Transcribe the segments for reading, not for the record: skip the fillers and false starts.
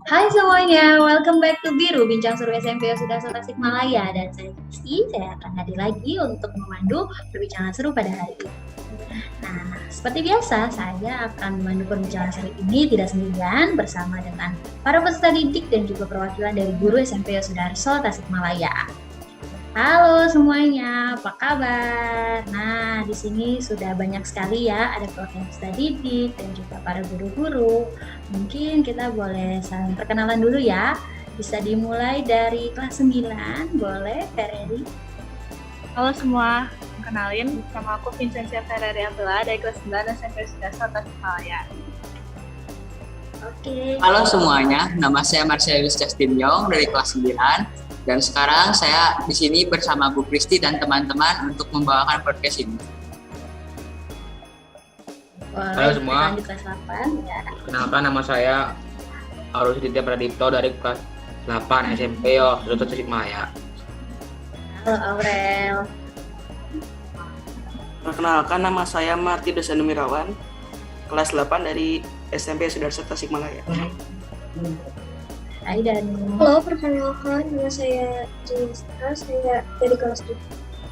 Hai semuanya, welcome back to Biru, Bincang Seru SMP Sudarso Tasikmalaya. Dan saya Rizky, saya akan hadir lagi untuk memandu perbincangan seru pada hari ini. Nah, seperti biasa, saya akan memandu perbincangan seru ini tidak sendirian bersama dengan para peserta didik dan juga perwakilan dari guru SMP Sudarso Tasikmalaya. Halo semuanya, apa kabar? Nah, di sini sudah banyak sekali ya, ada perwakilan peserta didik dan juga para guru-guru. Mungkin kita boleh saling perkenalan dulu ya. Bisa dimulai dari kelas 9, boleh Ferry? Halo semua, kenalin nama aku Vincentia Ferrari Abdullah dari kelas 9 SMP Sudarso Tasikmalaya. Oke. Halo semuanya, nama saya Marcelius Justin Yong dari kelas 9 dan sekarang saya di sini bersama Bu Kristi dan teman-teman untuk membawakan podcast ini. Boleh, Halo semua. lanjut kelas 8 ya. Kenalkan nama saya Arus Ditya Pradipto dari kelas 8 SMP Sudarso Tasikmalaya. Halo Aurel. Perkenalkan, nama saya Marti Dosanumirawan, kelas 8 dari SMP Sudarso Tasikmalaya. Hai dan Halo, perkenalkan nama saya Jinista, saya dari kelas 7.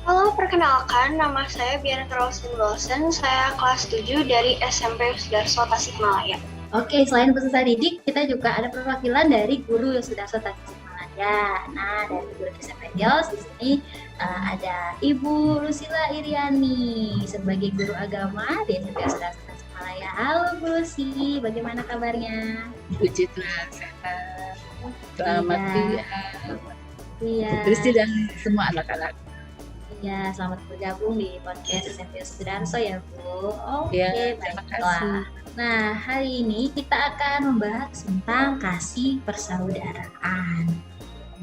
Halo, perkenalkan nama saya Bianca Rosin Wilson, saya kelas 7 dari SMP Sudarso Tasikmalaya. Oke, selain peserta didik, kita juga ada perwakilan dari guru yang sudah Tasikmalaya. Nah, dari guru SMP Girls di sini ada Ibu Rusila Iriani sebagai guru agama di SMP sudah Tasikmalaya. Halo Bu Rusi, bagaimana kabarnya? Puji Tuhan, sehat. Selamat siang. Iya. Kristi dan semua anak-anak. Iya, selamat bergabung di podcast SMP Sudarso ya Bu. Oke, Ya, terima baiklah. kasih. Nah, hari ini kita akan membahas tentang kasih persaudaraan.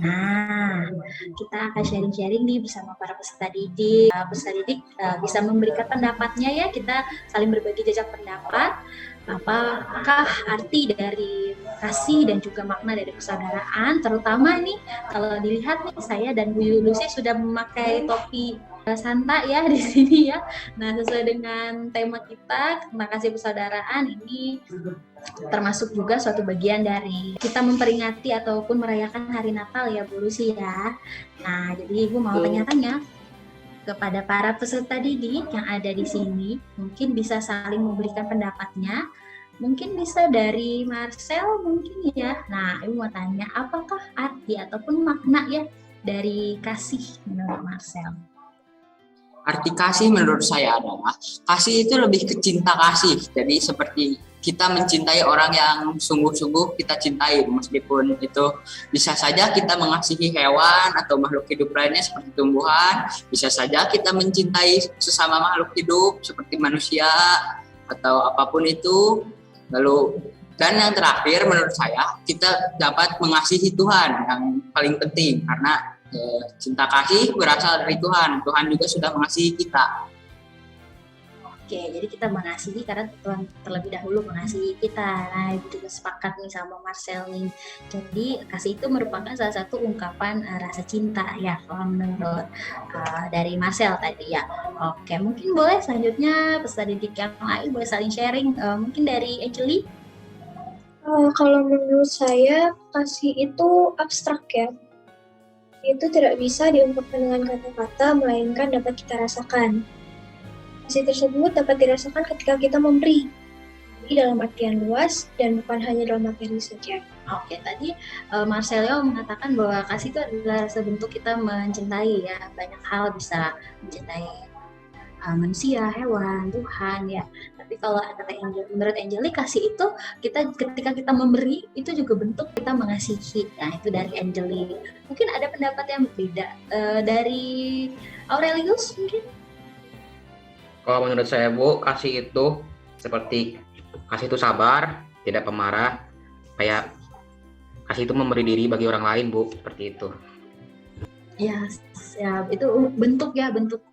Nah, kita akan sharing-sharing nih bersama para peserta didik. Peserta didik bisa memberikan pendapatnya ya, kita saling berbagi jejak pendapat. Apakah arti dari kasih dan juga makna dari persaudaraan, terutama nih kalau dilihat nih saya dan Bu Lucy sudah memakai topi Santa ya di sini ya. Nah, sesuai dengan tema kita, tentang kasih persaudaraan, ini termasuk juga suatu bagian dari kita memperingati ataupun merayakan hari Natal ya Bu Lucy ya. Nah, jadi Ibu mau tanya-tanya kepada para peserta didik yang ada di sini, mungkin bisa saling memberikan pendapatnya. Mungkin bisa dari Marcel mungkin ya. Nah, Ibu mau tanya, apakah arti ataupun makna ya dari kasih menurut Marcel? Arti kasih menurut saya adalah kasih itu lebih ke cinta kasih. Jadi seperti kita mencintai orang yang sungguh-sungguh kita cintai, meskipun itu bisa saja kita mengasihi hewan atau makhluk hidup lainnya seperti tumbuhan, bisa saja kita mencintai sesama makhluk hidup seperti manusia atau apapun itu. Lalu dan yang terakhir menurut saya kita dapat mengasihi Tuhan yang paling penting karena cinta kasih berasal dari Tuhan. Tuhan juga sudah mengasihi kita. Oke, jadi kita mengasihi karena Tuhan terlebih dahulu mengasihi kita. Nah, itu juga sepakat nih sama Marcel nih. Jadi kasih itu merupakan salah satu ungkapan rasa cinta ya, kalau menurut dari Marcel tadi ya. Oke, mungkin boleh selanjutnya peserta didik yang lain boleh saling sharing. Mungkin dari Angeli. Kalau menurut saya, kasih itu abstrak ya. Itu tidak bisa diungkapkan dengan kata-kata, melainkan dapat kita rasakan. Kasih tersebut dapat dirasakan ketika kita memberi. Jadi dalam artian luas dan bukan hanya dalam materi saja. Oke, tadi Marcelio mengatakan bahwa kasih itu adalah sebentuk kita mencintai ya. Banyak hal bisa mencintai manusia, hewan, Tuhan ya. Tapi kalau menurut Angeli, kasih itu kita ketika kita memberi itu juga bentuk kita mengasihi. Nah, itu dari Angeli. Mungkin ada pendapat yang berbeda dari Aurelius mungkin. Kalau menurut saya Bu, kasih itu seperti kasih itu sabar, tidak pemarah. Kayak kasih itu memberi diri bagi orang lain Bu, seperti itu. Ya, itu bentuk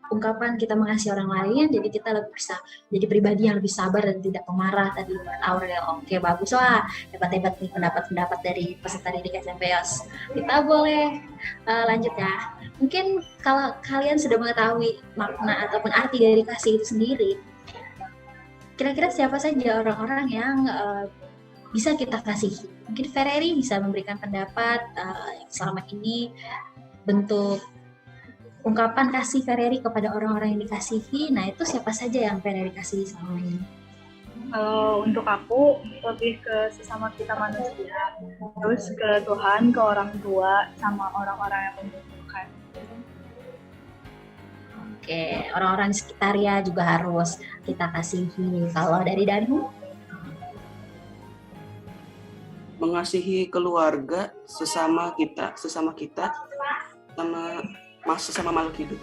ungkapan kita mengasihi orang lain, jadi kita lebih bisa jadi pribadi yang lebih sabar dan tidak pemarah tadi menurut Aurel. Oke, bagus lah, hebat-hebat nih pendapat-pendapat dari peserta didik SMPs. Kita boleh lanjut ya. Mungkin kalau kalian sudah mengetahui makna ataupun arti dari kasih itu sendiri, kira-kira siapa saja orang-orang yang bisa kita kasihi. Mungkin Ferreri bisa memberikan pendapat selama ini bentuk ungkapan kasih Ferreri kepada orang-orang yang dikasihi. Nah, itu siapa saja yang Ferreri kasihi selama ini? Kalau untuk aku lebih ke sesama kita manusia, terus ke Tuhan, ke orang tua, sama orang-orang yang membutuhkan. Oke, orang-orang di sekitar ya juga harus kita kasihi. Kalau dari Danu? Mengasihi keluarga, sesama kita, sama sesama makhluk hidup.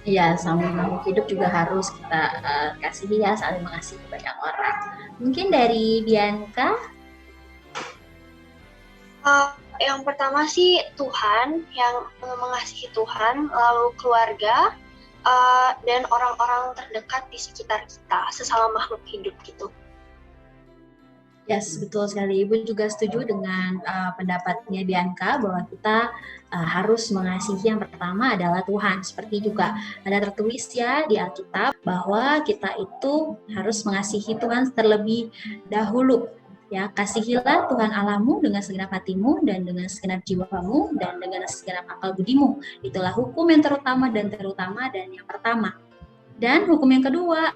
Iya, sama makhluk hidup juga harus kita kasihi ya, saling mengasihi banyak orang. Mungkin dari Bianca? Yang pertama sih Tuhan, yang mengasihi Tuhan, lalu keluarga, dan orang-orang terdekat di sekitar kita, sesama makhluk hidup gitu. Yes, betul sekali. Ibu juga setuju dengan pendapatnya Bianca bahwa kita harus mengasihi yang pertama adalah Tuhan. Seperti juga ada tertulis ya di Alkitab bahwa kita itu harus mengasihi Tuhan terlebih dahulu. Ya, kasihilah Tuhan Allahmu dengan segenap hatimu dan dengan segenap jiwamu dan dengan segenap akal budimu. Itulah hukum yang terutama dan yang pertama. Dan hukum yang kedua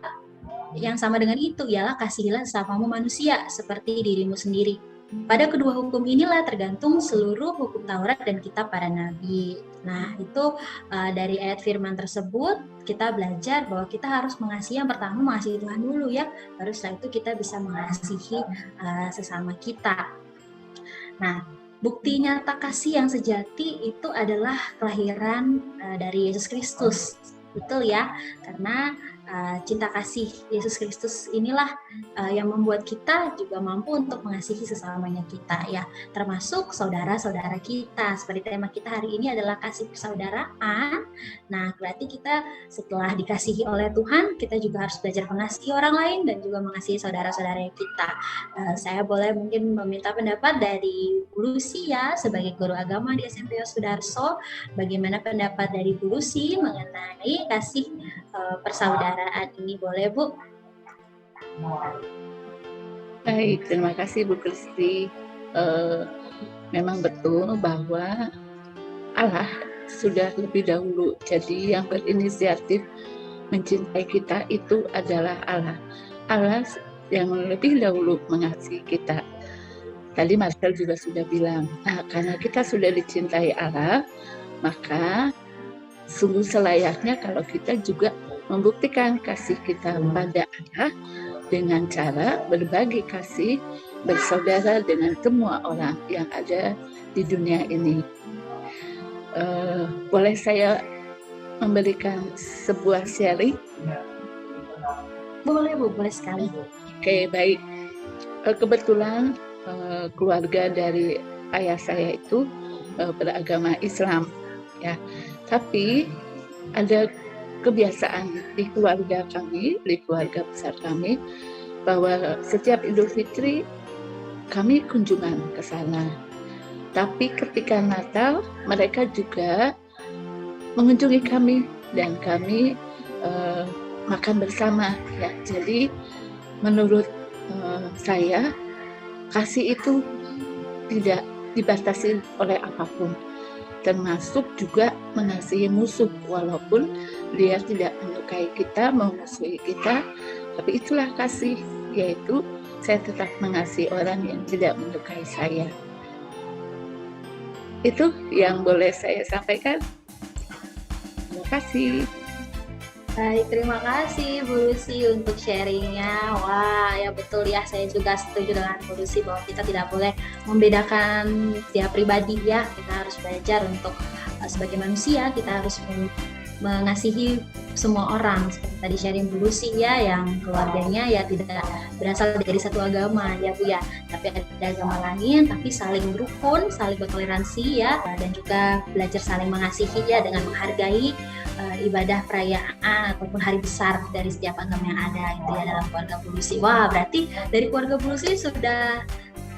yang sama dengan itu ialah kasihilah sesamamu manusia seperti dirimu sendiri. Pada kedua hukum inilah tergantung seluruh hukum Taurat dan kitab para nabi. Nah, itu dari ayat firman tersebut kita belajar bahwa kita harus mengasihi yang pertama, mengasihi Tuhan dulu ya. Baru setelah itu kita bisa mengasihi sesama kita. Nah, bukti nyata kasih yang sejati itu adalah kelahiran dari Yesus Kristus. Betul ya, karena cinta kasih Yesus Kristus inilah yang membuat kita juga mampu untuk mengasihi sesamanya kita ya, termasuk saudara-saudara kita. Seperti tema kita hari ini adalah kasih persaudaraan. Nah, berarti kita setelah dikasihi oleh Tuhan, kita juga harus belajar mengasihi orang lain dan juga mengasihi saudara-saudara kita. Saya boleh mungkin meminta pendapat dari Bu Lucy ya, sebagai guru agama di SMP Sudarso. Bagaimana pendapat dari Bu Lucy mengenai kasih persaudaraan ini, boleh Bu? Baik, terima kasih Bu Kristi. Memang betul bahwa Allah sudah lebih dahulu, jadi yang berinisiatif mencintai kita itu adalah Allah. Allah yang lebih dahulu mengasihi kita. Tadi Marcel juga sudah bilang, karena kita sudah dicintai Allah, maka sungguh selayaknya kalau kita juga membuktikan kasih kita pada Allah dengan cara berbagi kasih bersaudara dengan semua orang yang ada di dunia ini. Boleh saya memberikan sebuah sharing? Boleh Bu, boleh sekali. Oke, baik. Kebetulan keluarga dari ayah saya itu beragama Islam, ya. Tapi ada kebiasaan di keluarga kami, di keluarga besar kami, bahwa setiap Idul Fitri kami kunjungan ke sana. Tapi ketika Natal mereka juga mengunjungi kami dan kami makan bersama. Ya, jadi menurut saya kasih itu tidak dibatasi oleh apapun, termasuk juga mengasihi musuh walaupun dia tidak menyukai kita, memusuhi kita, tapi itulah kasih, yaitu saya tetap mengasihi orang yang tidak menyukai saya. Itu yang boleh saya sampaikan. Terima kasih. Baik, terima kasih Bu Lucy untuk sharingnya. Wah, ya betul ya, saya juga setuju dengan Bu Lucy bahwa kita tidak boleh membedakan setiap pribadi ya. Kita harus belajar untuk sebagai manusia, kita harus mengasihi semua orang. Seperti tadi sharing Bu Lucy ya, yang keluarganya ya tidak berasal dari satu agama ya Bu ya, tapi ada agama lain, tapi saling berukun, saling bertoleransi ya, dan juga belajar saling mengasihi ya dengan menghargai ibadah perayaan ataupun hari besar dari setiap agama yang ada itu ya dalam keluarga Bu Lucy. Wah, berarti dari keluarga Bu Lucy sudah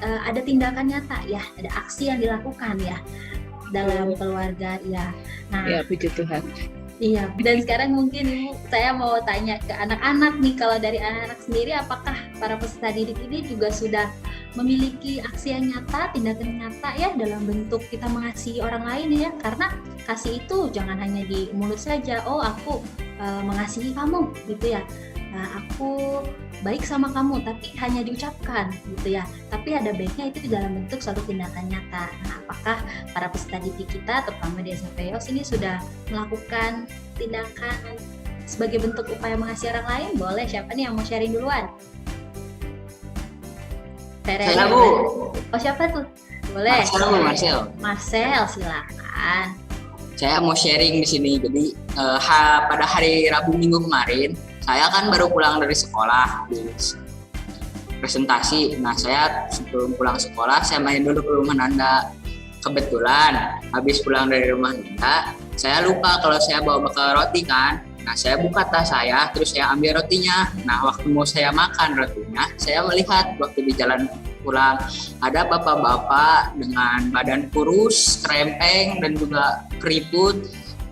ada tindakan nyata ya, ada aksi yang dilakukan ya dalam keluarga ya. Nah, Ya, puji Tuhan. iya, dan sekarang mungkin Ibu, saya mau tanya ke anak-anak nih, kalau dari anak-anak sendiri apakah para peserta didik ini juga sudah memiliki aksi yang nyata, tindakan nyata ya dalam bentuk kita mengasihi orang lain ya, karena kasih itu jangan hanya di mulut saja. Oh, aku mengasihi kamu gitu ya. Aku baik sama kamu, tapi hanya diucapkan gitu ya. Tapi ada baiknya itu di dalam bentuk suatu tindakan nyata. Nah, apakah para peserta didik kita, terutama di SMP YOS ini sudah melakukan tindakan sebagai bentuk upaya mengasihi orang lain? Boleh, siapa nih yang mau sharing duluan? Saya, Bu. Oh, siapa tuh? Boleh. Marcel, silakan. Saya mau sharing di sini. Jadi pada hari Rabu Minggu kemarin, saya kan baru pulang dari sekolah di presentasi. Nah, saya sebelum pulang sekolah, saya main dulu ke rumah Nanda. Kebetulan habis pulang dari rumah Nanda, saya lupa kalau saya bawa bekal roti kan. Nah, saya buka tas saya, terus saya ambil rotinya. Nah, waktu mau saya makan rotinya, saya melihat waktu di jalan pulang ada bapak-bapak dengan badan kurus, kerempeng, dan juga keriput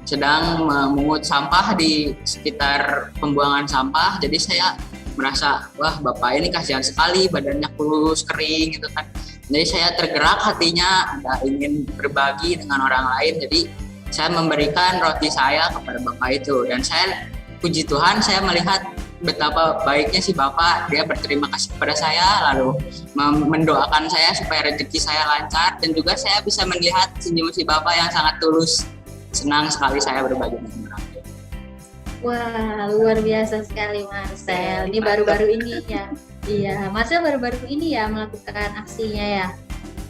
sedang memungut sampah di sekitar pembuangan sampah. Jadi saya merasa, wah, bapak ini kasihan sekali, badannya kurus, kering gitu kan. Jadi saya tergerak hatinya, ada ingin berbagi dengan orang lain. Jadi saya memberikan roti saya kepada bapak itu, dan saya puji Tuhan saya melihat betapa baiknya si bapak. Dia berterima kasih kepada saya, lalu mendoakan saya supaya rezeki saya lancar, dan juga saya bisa melihat senyum si bapak yang sangat tulus. Senang sekali saya berbagi dengan orang. Wah, luar biasa sekali Marcel. Ini baru-baru ini ya. Iya, Marcel baru-baru ini ya melakukan aksinya ya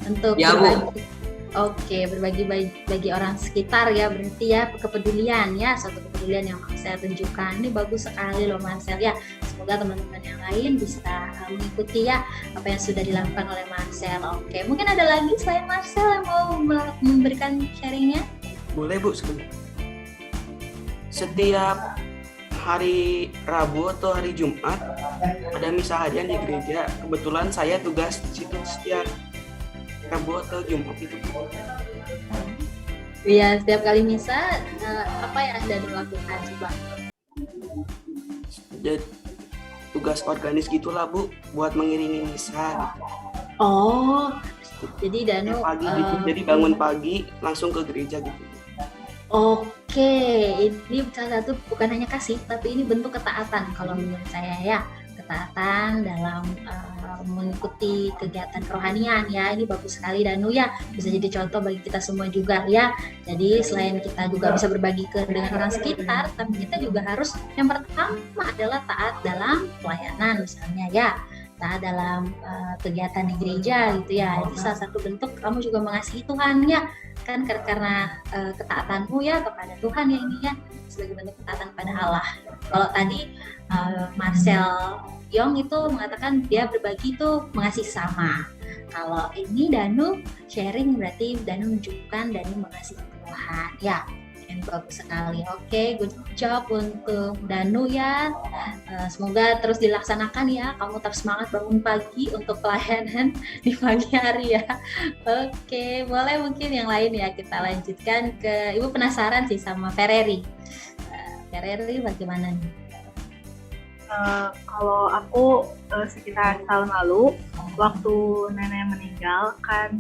untuk ya, berbagi. Oke, berbagi bagi orang sekitar ya, berarti ya kepedulian ya, suatu kepedulian yang Marcel tunjukkan. Ini bagus sekali loh Marcel ya. Semoga teman-teman yang lain bisa mengikuti ya apa yang sudah dilakukan oleh Marcel. Oke, mungkin ada lagi selain Marcel yang mau memberikan sharingnya? Boleh, Bu, sebentar. Setiap hari Rabu atau hari Jumat ada misa harian di gereja. Kebetulan saya tugas di situ setiap Rabu atau Jumat itu. Iya, setiap kali misa apa yang Anda lakukan coba? Jadi tugas organis gitulah, Bu, buat mengiringi misa. Oh, jadi Danu Pagi gitu. Jadi bangun pagi langsung ke gereja gitu. Oke, ini salah satu bukan hanya kasih, tapi ini bentuk ketaatan kalau menurut saya ya. Ketaatan dalam mengikuti kegiatan kerohanian ya. Ini bagus sekali Danu ya, bisa jadi contoh bagi kita semua juga ya. Jadi selain kita juga bisa berbagi dengan orang sekitar, tapi kita juga harus yang pertama adalah taat dalam pelayanan misalnya ya. Taat dalam kegiatan di gereja gitu ya. Itu salah satu bentuk kamu juga mengasihi Tuhan ya. Kan karena ketaatanmu ya kepada Tuhan ya, ini ya sebagai bentuk ketaatan kepada Allah. Kalau tadi Marcel Yong itu mengatakan dia berbagi itu mengasihi sama. Kalau ini Danu sharing berarti Danu menunjukkan Danu mengasihi Tuhan ya. Yang bagus sekali. Oke, good job untuk Danu ya. Semoga terus dilaksanakan ya. Kamu tetap semangat bangun pagi untuk pelayanan di pagi hari ya. Oke, boleh mungkin yang lain ya kita lanjutkan ke Ibu penasaran sih sama Ferreri. Ferreri bagaimana nih? Kalau aku sekitar tahun lalu waktu nenek meninggal kan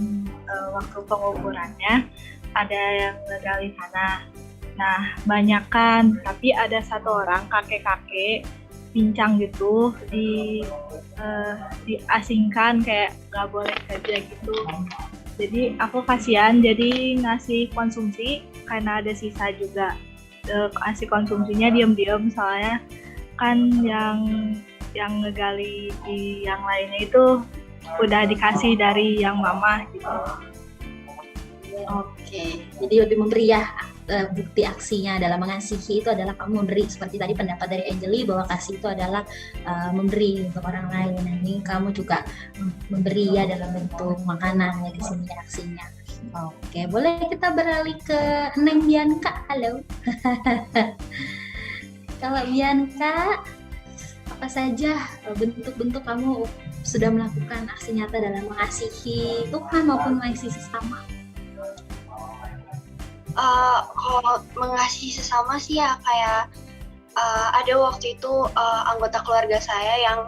waktu penguburannya ada yang ngegali tanah. Nah, banyak kan, tapi ada satu orang kakek-kakek pincang gitu diasingkan kayak nggak boleh kerja gitu. Jadi aku kasihan, jadi ngasih konsumsi karena ada sisa juga. Ngasih konsumsinya diam-diam soalnya kan yang ngegali di yang lainnya itu udah dikasih dari yang mama gitu. Oke, jadi lebih memberi ya, bukti aksinya adalah mengasihi itu adalah kamu memberi, seperti tadi pendapat dari Angeli bahwa kasih itu adalah memberi untuk orang lain. Nah, ini kamu juga memberi ya dalam bentuk makanan ya di sini aksinya. Oke, boleh kita beralih ke Neng Bianca. Halo. Kalau Bianca, apa saja bentuk-bentuk kamu sudah melakukan aksi nyata dalam mengasihi Tuhan maupun mengasihi sesama? Kalau mengasihi sesama sih ya kayak ada waktu itu anggota keluarga saya yang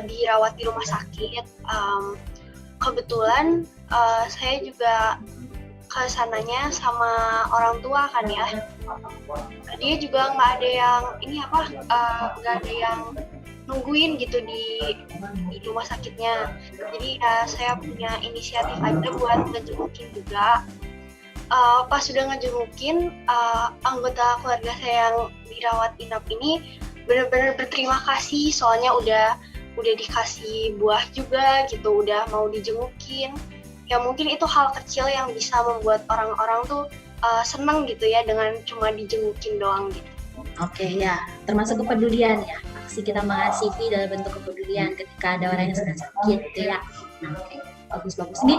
dirawat di rumah sakit. kebetulan saya juga ke sananya sama orang tua kan ya. Dia juga nggak ada yang nggak ada yang nungguin gitu di rumah sakitnya. Jadi saya punya inisiatif aja buat ngejengukin juga. Pas sudah ngejengukin anggota keluarga saya yang dirawat inap ini benar-benar berterima kasih, soalnya udah dikasih buah juga gitu, udah mau dijengukin. Ya mungkin itu hal kecil yang bisa membuat orang-orang tuh senang gitu ya dengan cuma dijengukin doang gitu. Oke ya, termasuk kepedulian ya. Aksi kita mengasihi dalam bentuk kepedulian ketika ada orang yang sedang sakit gitu ya. Nah, oke. Bagus-bagus. Ini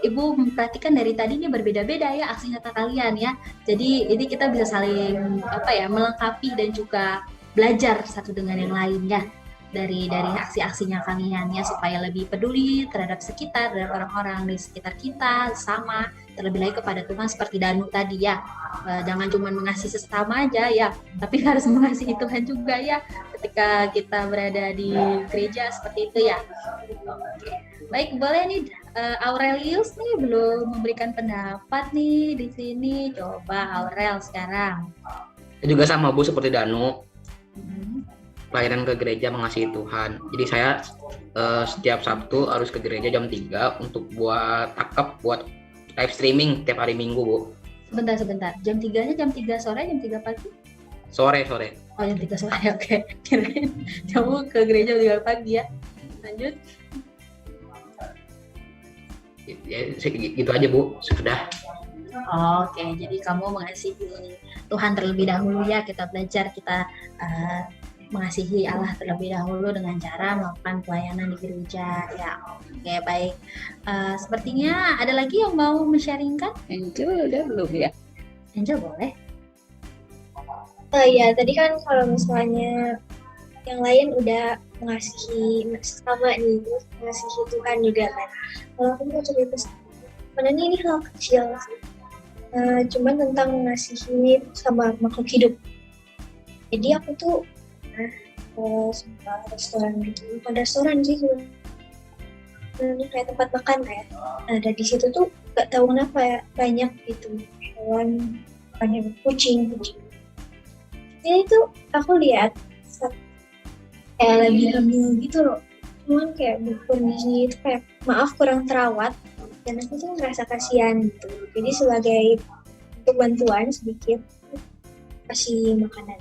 Ibu memperhatikan dari tadi ini berbeda-beda ya aksi nyata kalian ya. Jadi ini kita bisa saling melengkapi dan juga belajar satu dengan yang lain ya. Dari aksi-aksinya kalian ya, supaya lebih peduli terhadap sekitar, terhadap orang-orang di sekitar kita, sama terlebih lagi kepada Tuhan seperti Danu tadi ya. Jangan cuma mengasihi sesama aja ya, tapi harus mengasihi Tuhan juga ya ketika kita berada di gereja seperti itu ya. Oke. Baik, boleh nih Aurelius nih belum memberikan pendapat nih di sini. Coba Aurel sekarang. Juga sama Bu seperti Danu. Pelayanan ke gereja mengasihi Tuhan. Jadi saya setiap Sabtu harus ke gereja jam 3 untuk buat akap, buat live streaming tiap hari Minggu, Bu. Sebentar. Jam 3-nya jam 3 sore, jam 3 pagi? Sore. Oh, jam 3 sore, oke. Kirain kamu ke gereja jam 3 pagi ya. Lanjut. Ya, gitu aja, Bu. Sudah. Oke, jadi kamu mengasihi Tuhan terlebih dahulu ya. Kita belajar, kita mengasihi Allah terlebih dahulu dengan cara melakukan pelayanan di gereja ya. Oke, baik. Sepertinya ada lagi yang mau men-sharingkan? Angel udah belum ya? Angel boleh. Ya tadi kan kalau misalnya yang lain udah mengasihi sama nih, terus mengasihi Tuhan juga kan. Kalau aku mau cerita sebenarnya ini hal kecil sih. Cuman tentang mengasihi sama makhluk hidup. Jadi aku tuh sebuah restoran gitu, bukan restoran sih sebenarnya, kayak tempat makan kayak. Nah dari situ tuh nggak tahu kenapa ya banyak gitu hewan, banyak kucing. Jadi itu aku lihat kayak lagi hamil gitu loh, cuman kayak kondisi itu kayak maaf kurang terawat, dan aku tuh ngerasa kasihan gitu. Jadi sebagai untuk bantuan sedikit kasih makanan.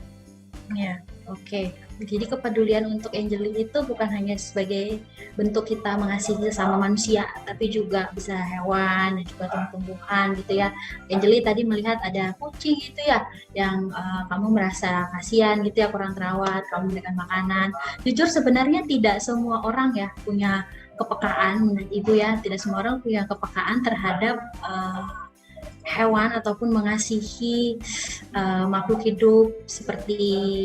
Ya, oke. Jadi kepedulian untuk Angeli itu bukan hanya sebagai bentuk kita mengasihi sesama manusia, tapi juga bisa hewan dan juga tumbuh-tumbuhan gitu ya. Angeli tadi melihat ada kucing gitu ya, yang kamu merasa kasihan gitu ya, kurang terawat, kamu memberikan makanan. Jujur sebenarnya tidak semua orang ya punya kepekaan, Ibu ya, tidak semua orang punya kepekaan terhadap hewan ataupun mengasihi makhluk hidup seperti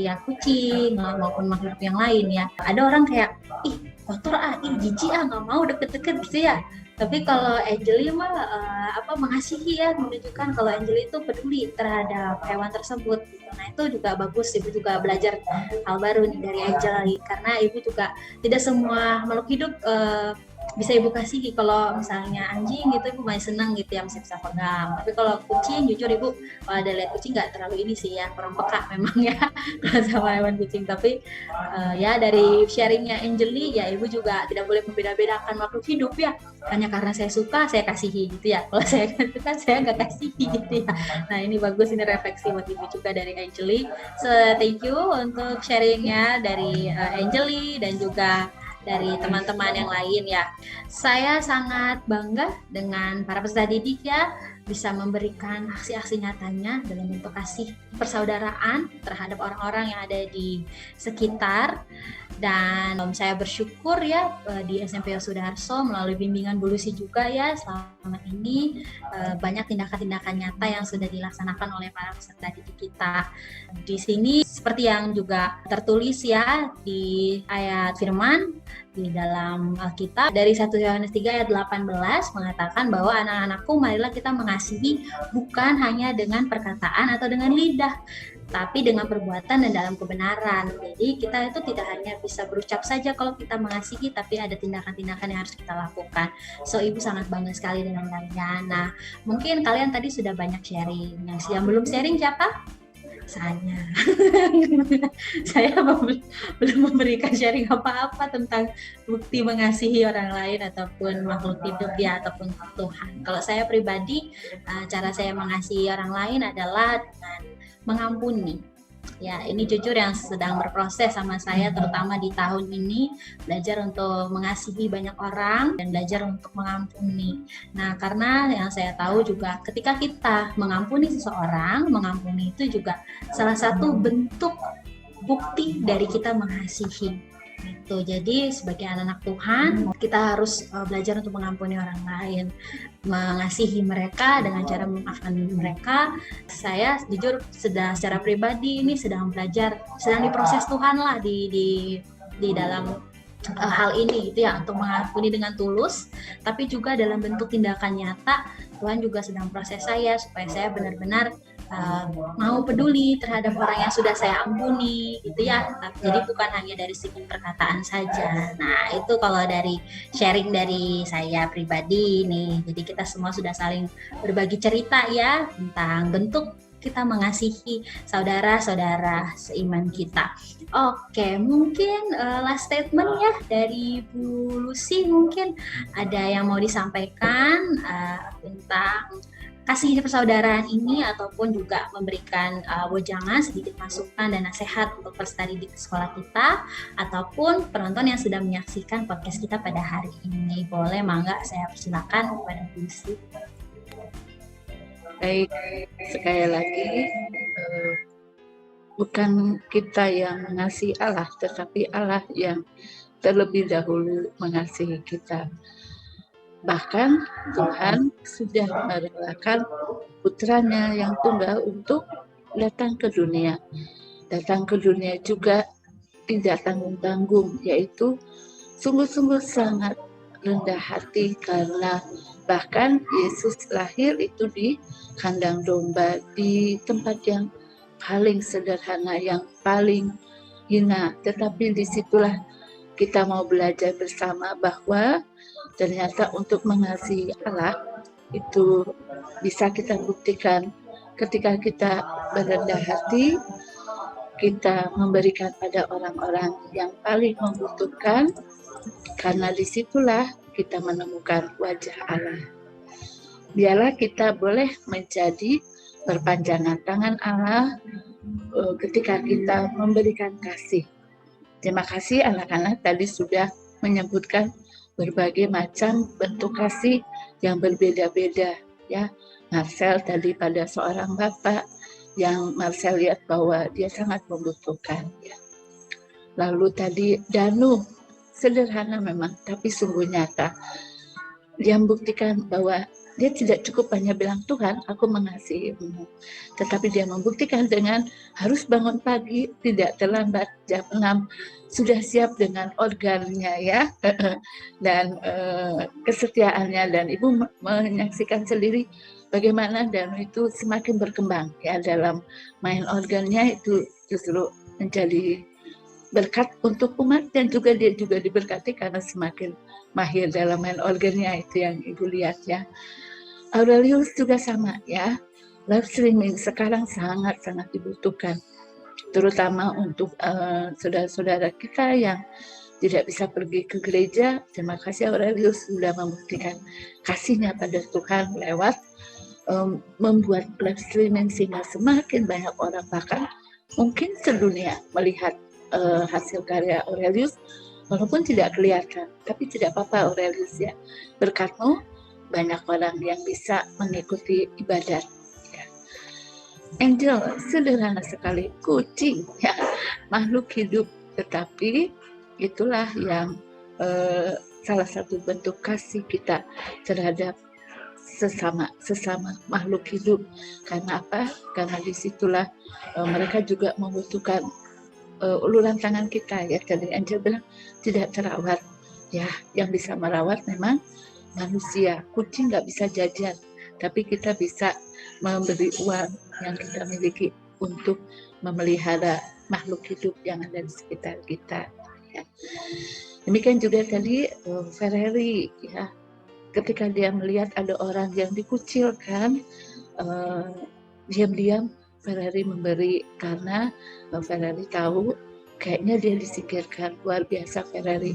ya kucing maupun makhluk yang lain ya. Ada orang kayak kotor jijik nggak mau deket-deket gitu ya. Tapi kalau Angeli mah mengasihi ya, menunjukkan kalau Angeli itu peduli terhadap hewan tersebut. Nah itu juga bagus, Ibu juga belajar hal baru nih dari Angeli, karena Ibu juga tidak semua makhluk hidup bisa Ibu kasihi. Kalau misalnya anjing gitu Ibu masih senang gitu ya, masih bisa pegang. Tapi kalau kucing, jujur Ibu kalau ada lihat kucing nggak terlalu ini sih ya, kurang peka memang ya sama hewan kucing. Tapi ya dari sharingnya Angeli ya, Ibu juga tidak boleh membeda-bedakan makhluk hidup ya. Hanya karena saya suka saya kasihi gitu ya. Kalau saya nggak suka saya nggak kasihi gitu ya. Nah ini bagus, ini refleksi buat Ibu juga dari Angeli. So thank you untuk sharingnya dari Angeli dan juga dari teman-teman yang lain ya. Saya sangat bangga dengan para peserta didik ya, bisa memberikan aksi-aksi nyatanya dalam bentuk kasih persaudaraan terhadap orang-orang yang ada di sekitar. Dan saya bersyukur ya di SMP Yosudarso melalui bimbingan Bu Lucy juga ya, selama ini banyak tindakan-tindakan nyata yang sudah dilaksanakan oleh para peserta didik kita. Di sini seperti yang juga tertulis ya di ayat firman, Di dalam Alkitab dari 1 Yohanes 3 ayat 18 mengatakan bahwa anak-anakku marilah kita mengasihi bukan hanya dengan perkataan atau dengan lidah, tapi dengan perbuatan dan dalam kebenaran. Jadi kita itu tidak hanya bisa berucap saja kalau kita mengasihi, tapi ada tindakan-tindakan yang harus kita lakukan. So Ibu sangat bangga sekali dengan kalian. Nah, mungkin kalian tadi sudah banyak sharing. Yang belum sharing siapa? Saya. Saya belum memberikan sharing apa-apa tentang bukti mengasihi orang lain ataupun makhluk hidup ya, ataupun Tuhan. Kalau saya pribadi, cara saya mengasihi orang lain adalah dengan mengampuni. Ya, ini jujur yang sedang berproses sama saya, terutama di tahun ini, belajar untuk mengasihi banyak orang dan belajar untuk mengampuni. Nah, karena yang saya tahu juga ketika kita mengampuni seseorang, mengampuni itu juga salah satu bentuk bukti dari kita mengasihi. Gitu. Jadi sebagai anak-anak Tuhan, kita harus belajar untuk mengampuni orang lain, mengasihi mereka dengan cara memaafkan mereka. Saya jujur secara pribadi ini sedang belajar, sedang diproses Tuhan lah di dalam hal ini gitu ya, untuk mengampuni dengan tulus, tapi juga dalam bentuk tindakan nyata. Tuhan juga sedang proses saya supaya saya benar-benar mau peduli terhadap orang yang sudah saya ampuni gitu ya. Jadi bukan hanya dari segi perkataan saja. Nah, itu kalau dari sharing dari saya pribadi nih. Jadi kita semua sudah saling berbagi cerita ya tentang bentuk kita mengasihi saudara-saudara seiman kita. Oke, mungkin last statement ya dari Bu Lucy, mungkin ada yang mau disampaikan tentang kasih persaudaraan ini, ataupun juga memberikan wejangan, sedikit masukan dan nasihat untuk peserta didik sekolah kita, ataupun penonton yang sudah menyaksikan podcast kita pada hari ini. Boleh, mangga saya persilakan kepada Bu Lucy. Baik, sekali lagi bukan kita yang mengasihi Allah, tetapi Allah yang terlebih dahulu mengasihi kita. Bahkan Tuhan sudah merelakan putranya yang tunggal untuk datang ke dunia. Datang ke dunia juga tidak tanggung-tanggung, yaitu sungguh-sungguh sangat rendah hati, karena bahkan Yesus lahir itu di kandang domba, di tempat yang paling sederhana, yang paling hina. Tetapi disitulah kita mau belajar bersama bahwa ternyata untuk mengasihi Allah itu bisa kita buktikan ketika kita berendah hati, kita memberikan pada orang-orang yang paling membutuhkan, karena disitulah kita menemukan wajah Allah. Biarlah kita boleh menjadi perpanjangan tangan Allah ketika kita memberikan kasih. Terima kasih anak-anak tadi sudah menyebutkan berbagai macam bentuk kasih yang berbeda-beda ya. Marcel tadi pada seorang bapak yang Marcel lihat bahwa dia sangat membutuhkan ya. Lalu tadi Danu, sederhana memang tapi sungguh nyata. Dia membuktikan bahwa dia tidak cukup hanya bilang Tuhan aku mengasihimu, tetapi dia membuktikan dengan harus bangun pagi, tidak terlambat, jam 6 sudah siap dengan organnya ya, dan kesetiaannya. Dan Ibu menyaksikan sendiri bagaimana Danu itu semakin berkembang ya dalam main organnya, itu justru menjadi berkat untuk umat, dan juga dia juga diberkati karena semakin mahir dalam main organnya, itu yang Ibu lihat ya. Aurelius juga sama ya, live streaming sekarang sangat-sangat dibutuhkan, terutama untuk saudara-saudara kita yang tidak bisa pergi ke gereja. Terima kasih Aurelius sudah membuktikan kasihnya pada Tuhan lewat membuat live streaming, sehingga semakin banyak orang, bahkan mungkin sedunia, melihat hasil karya Aurelius walaupun tidak kelihatan. Tapi tidak apa-apa Aurelius ya, berkatmu banyak orang yang bisa mengikuti ibadat ya. Angel sederhana sekali, kucing ya, makhluk hidup, tetapi itulah yang salah satu bentuk kasih kita terhadap sesama makhluk hidup. Karena apa? Karena disitulah mereka juga membutuhkan uluran tangan kita ya. Tadi Angel bilang tidak terawat, Ya, yang bisa merawat memang manusia. Kucing nggak bisa jajan, tapi kita bisa memberi uang yang kita miliki untuk memelihara makhluk hidup yang ada di sekitar kita. Ya. Demikian juga tadi Ferrari, ya, ketika dia melihat ada orang yang dikucilkan, diam-diam Ferrari memberi karena Ferrari tahu kayaknya dia disingkirkan. Luar biasa Ferrari.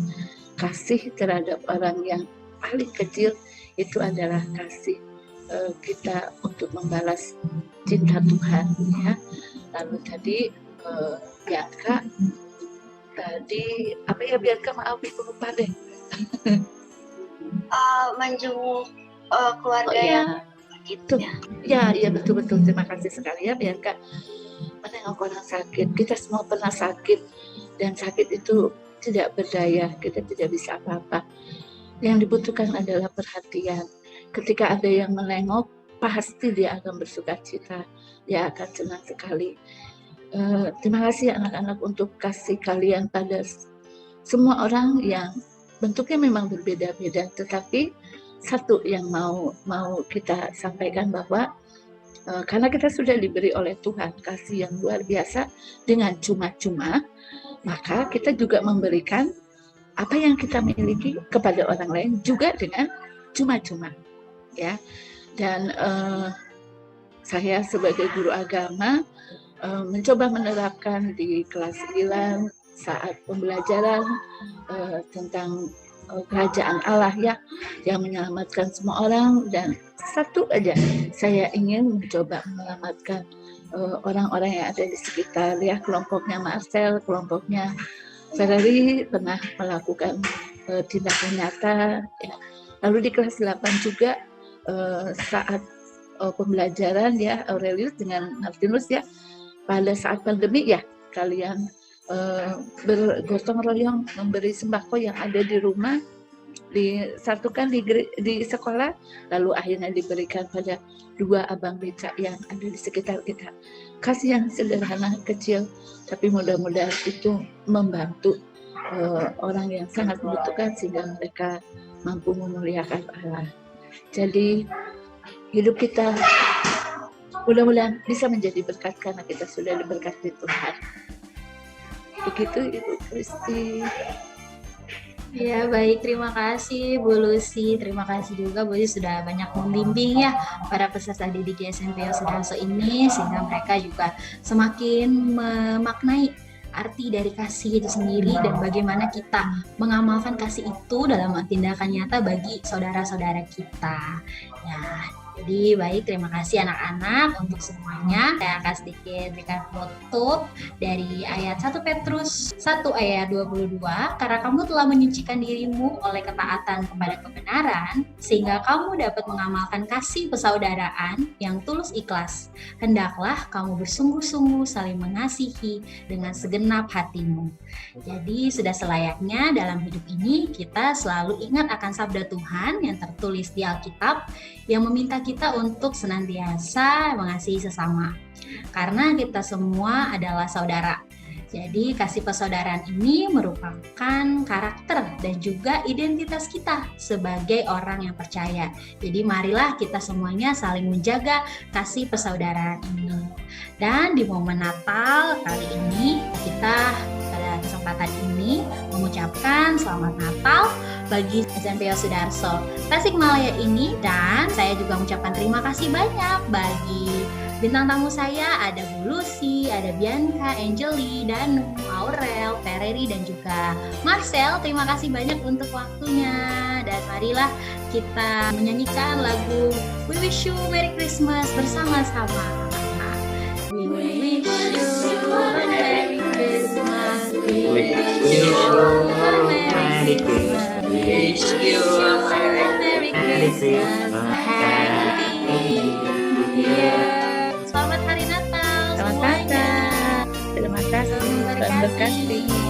Kasih terhadap orang yang paling kecil itu adalah kasih kita untuk membalas cinta Tuhan, ya. Lalu tadi Bianca tadi apa ya Bianca, maaf ibu lupa deh. Menjenguk keluarga Oh, yang gitu. Ya, betul. Terima kasih sekali ya Bianca. Menengok orang sakit. Kita semua pernah sakit dan sakit itu tidak berdaya. Kita tidak bisa apa-apa. Yang dibutuhkan adalah perhatian. Ketika ada yang menengok, pasti dia akan bersukacita. Dia akan senang sekali. Terima kasih anak-anak untuk kasih kalian pada semua orang yang bentuknya memang berbeda-beda, tetapi satu yang mau kita sampaikan bahwa karena kita sudah diberi oleh Tuhan kasih yang luar biasa dengan cuma-cuma, maka kita juga memberikan apa yang kita miliki kepada orang lain juga dengan cuma-cuma, ya. Dan saya sebagai guru agama mencoba menerapkan di kelas 9 saat pembelajaran tentang kerajaan Allah, ya, yang menyelamatkan semua orang, dan satu aja saya ingin mencoba menyelamatkan orang-orang yang ada di sekitar, ya. Kelompoknya Marcel, kelompoknya Ferrari pernah melakukan tindakan nyata, ya. Lalu di kelas 8 juga saat pembelajaran, ya, Aurelius dengan Martinus, ya, pada saat pandemi, ya, kalian bergotong royong memberi sembako yang ada di rumah, disatukan di sekolah, lalu akhirnya diberikan pada 2 abang becak yang ada di sekitar kita. Kasih yang sederhana kecil, tapi mudah-mudahan itu membantu orang yang sangat membutuhkan sehingga mereka mampu memuliakan Allah. Jadi hidup kita mudah-mudahan bisa menjadi berkat karena kita sudah diberkati Tuhan. Begitu Ibu Kristi. Ya, baik, terima kasih Bu Lucy. Terima kasih juga Bu Lucy sudah banyak membimbing, ya, para peserta didik SMPO Sudarso ini, sehingga mereka juga semakin memaknai arti dari kasih itu sendiri dan bagaimana kita mengamalkan kasih itu dalam tindakan nyata bagi saudara-saudara kita. Ya, jadi baik, terima kasih anak-anak untuk semuanya. Saya akan sedikit berikan penutup dari ayat 1 Petrus 1 ayat 22. Karena kamu telah menyucikan dirimu oleh ketaatan kepada kebenaran, sehingga kamu dapat mengamalkan kasih persaudaraan yang tulus ikhlas. Hendaklah kamu bersungguh-sungguh saling mengasihi dengan segenap hatimu. Jadi sudah selayaknya dalam hidup ini kita selalu ingat akan sabda Tuhan yang tertulis di Alkitab, yang meminta kita untuk senantiasa mengasihi sesama. Karena kita semua adalah saudara. Jadi kasih persaudaraan ini merupakan karakter dan juga identitas kita sebagai orang yang percaya. Jadi marilah kita semuanya saling menjaga kasih persaudaraan ini. Dan di momen Natal kali ini kita pada kesempatan ini mengucapkan selamat Natal bagi SMPO Sudarso Tasikmalaya ini, dan saya juga mengucapkan terima kasih banyak bagi bintang tamu saya, ada Bu Lucy, ada Bianca, Angeli, Danu, Aurel, Ferrari, dan juga Marcel. Terima kasih banyak untuk waktunya, dan marilah kita menyanyikan lagu We Wish You Merry Christmas bersama-sama. We wish you a Merry Christmas. We wish you a Merry Christmas. We wish you a Merry Christmas. Happy New Year. Selamat Hari Natal Selamat semuanya. Natal. Terima kasih. Salam Tuhan berkati.